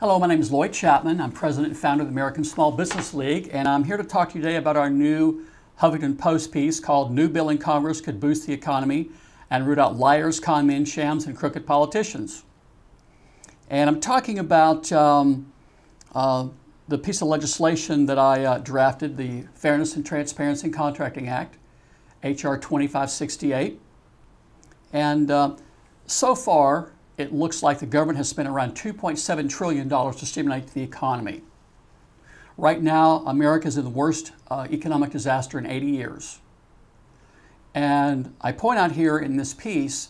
Hello, my name is Lloyd Chapman. I'm president and founder of the American Small Business League, and I'm here to talk to you today about our new Huffington Post piece called New Bill in Congress Could Boost the Economy and Root Out Liars, Con Men, Shams, and Crooked Politicians. And I'm talking about the piece of legislation that I drafted, the Fairness and Transparency in Contracting Act, H.R. 2568. And so far, it looks like the government has spent around $2.7 trillion to stimulate the economy. Right now, America is in the worst economic disaster in 80 years. And I point out here in this piece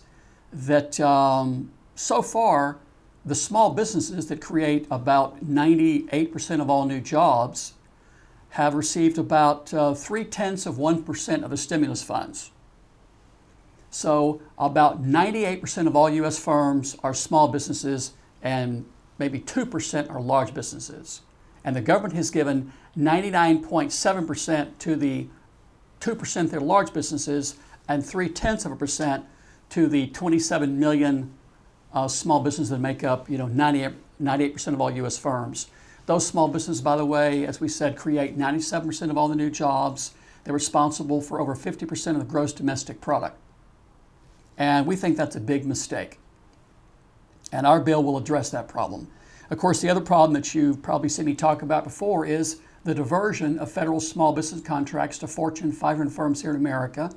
that so far, the small businesses that create about 98% of all new jobs have received about 0.3% of the stimulus funds. So about 98% of all U.S. firms are small businesses and maybe 2% are large businesses. And the government has given 99.7% to the 2% that are large businesses and 0.3% to the 27 million small businesses that make up 98% of all U.S. firms. Those small businesses, by the way, as we said, create 97% of all the new jobs. They're responsible for over 50% of the gross domestic product. And we think that's a big mistake. And our bill will address that problem. Of course, the other problem that you've probably seen me talk about before is the diversion of federal small business contracts to Fortune 500 firms here in America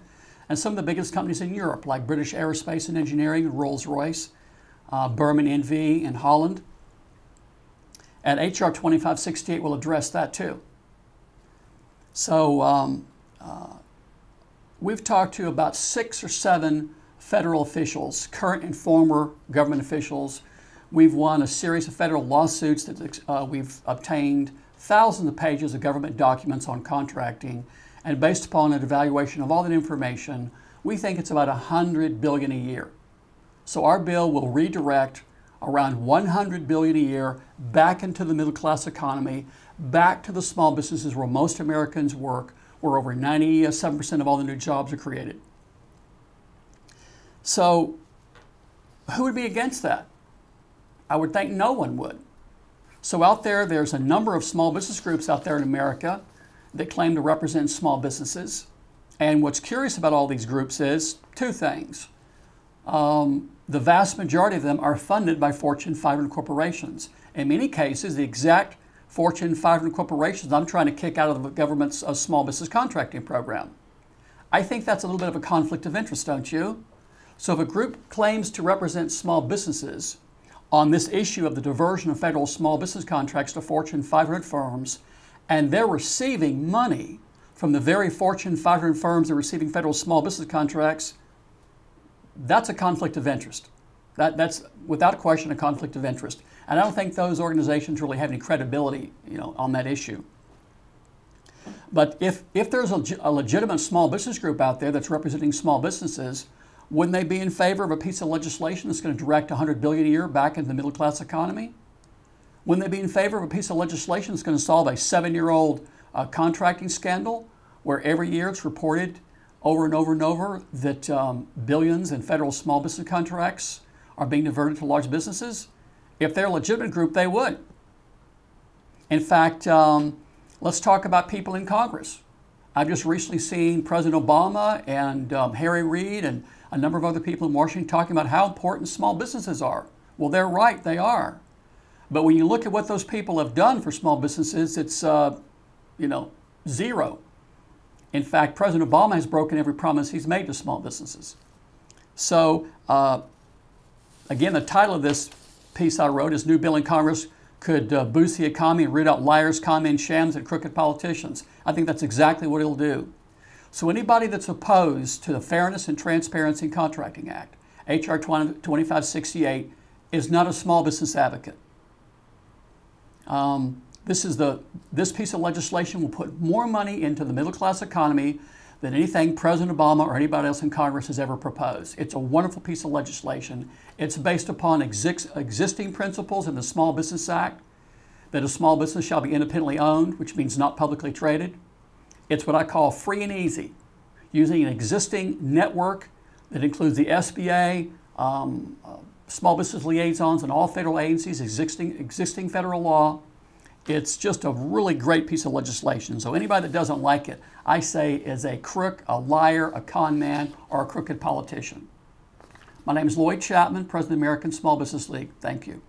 and some of the biggest companies in Europe, like British Aerospace and Engineering, Rolls-Royce, Berman NV in Holland. And H.R. 2568 will address that too. So we've talked to about 6 or 7 federal officials, current and former government officials. We've won a series of federal lawsuits that we've obtained thousands of pages of government documents on contracting, and based upon an evaluation of all that information, we think it's about $100 billion a year. So our bill will redirect around $100 billion a year back into the middle class economy, back to the small businesses where most Americans work, where over 97% of all the new jobs are created. So who would be against that? I would think no one would. So out there's a number of small business groups out there in America that claim to represent small businesses. And what's curious about all these groups is 2 things. The vast majority of them are funded by Fortune 500 corporations. In many cases, the exact Fortune 500 corporations I'm trying to kick out of the government's small business contracting program. I think that's a little bit of a conflict of interest, don't you? So if a group claims to represent small businesses on this issue of the diversion of federal small business contracts to Fortune 500 firms, and they're receiving money from the very Fortune 500 firms that are receiving federal small business contracts, that's a conflict of interest. That's without question a conflict of interest. And I don't think those organizations really have any credibility, on that issue. But if there's a legitimate small business group out there that's representing small businesses, wouldn't they be in favor of a piece of legislation that's going to direct $100 billion a year back into the middle class economy? Wouldn't they be in favor of a piece of legislation that's going to solve a 7-year-old contracting scandal where every year it's reported over and over and over that billions in federal small business contracts are being diverted to large businesses? If they're a legitimate group, they would. In fact, let's talk about people in Congress. I've just recently seen President Obama and Harry Reid and a number of other people in Washington talking about how important small businesses are. Well, they're right, they are. But when you look at what those people have done for small businesses, it's, zero. In fact, President Obama has broken every promise he's made to small businesses. So, again, the title of this piece I wrote is New Bill in Congress Could Boost the Economy and Root Out Liars, Con Men, Shams, and Crooked Politicians. I think that's exactly what it'll do. So anybody that's opposed to the Fairness and Transparency in Contracting Act, H.R. 2568, is not a small business advocate. This piece of legislation will put more money into the middle class economy than anything President Obama or anybody else in Congress has ever proposed. It's a wonderful piece of legislation. It's based upon existing principles in the Small Business Act, that a small business shall be independently owned, which means not publicly traded. It's what I call free and easy, using an existing network that includes the SBA, small business liaisons in all federal agencies, existing federal law. It's just a really great piece of legislation. So anybody that doesn't like it, I say is a crook, a liar, a con man, or a crooked politician. My name is Lloyd Chapman, President of the American Small Business League. Thank you.